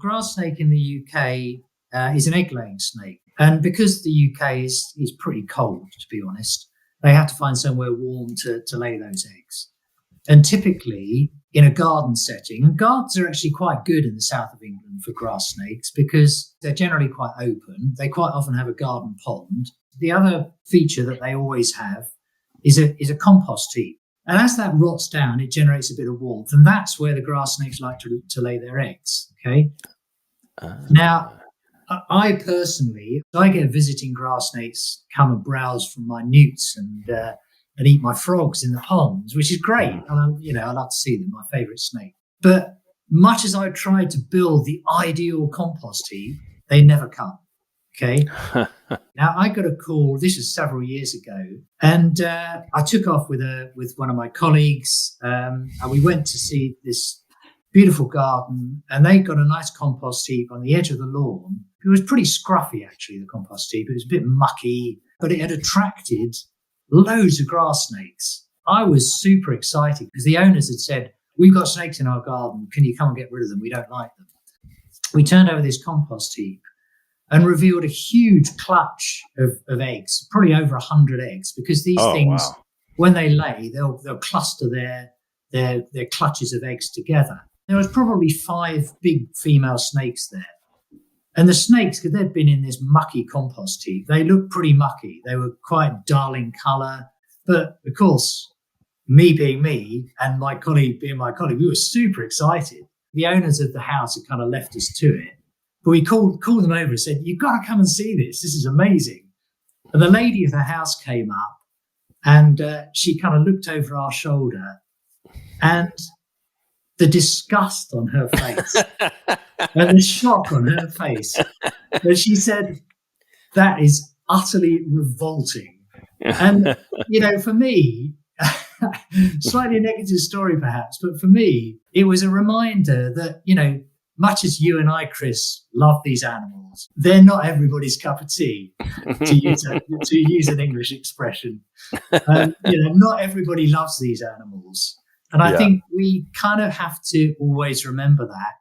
grass snake in the UK is an egg-laying snake. And because the UK is pretty cold, to be honest, they have to find somewhere warm to lay those eggs. And typically in a garden setting, and gardens are actually quite good in the south of England for grass snakes because they're generally quite open. They quite often have a garden pond. The other feature that they always have is a compost heap. And as that rots down, it generates a bit of warmth. And that's where the grass snakes like to lay their eggs. Okay. Now, I personally, I get visiting grass snakes come and browse from my newts and eat my frogs in the ponds, which is great. And I love to see them, my favourite snake. But much as I tried to build the ideal compost heap, they never come. Okay. Now I got a call. This was several years ago, and I took off with one of my colleagues, and we went to see this beautiful garden. And they got a nice compost heap on the edge of the lawn. It was pretty scruffy, actually. The compost heap. It was a bit mucky, but it had attracted loads of grass snakes. I was super excited because the owners had said, "We've got snakes in our garden. Can you come and get rid of them? We don't like them." We turned over this compost heap and revealed a huge clutch of eggs, probably over 100 eggs, because these things, when they lay, they'll cluster their clutches of eggs together. There was probably 5 big female snakes there. And the snakes, because they'd been in this mucky compost heap, they looked pretty mucky. They were quite dull in colour. But, of course, me being me and my colleague being my colleague, we were super excited. The owners of the house had kind of left us to it. But we called them over and said, "You've got to come and see this. This is amazing." And the lady of the house came up and she kind of looked over our shoulder, and the disgust on her face and the shock on her face. And she said, "That is utterly revolting." And, for me, slightly negative story perhaps, but for me, it was a reminder that, much as you and I, Chris, love these animals, they're not everybody's cup of tea, to use an English expression. Not everybody loves these animals. And I think we kind of have to always remember that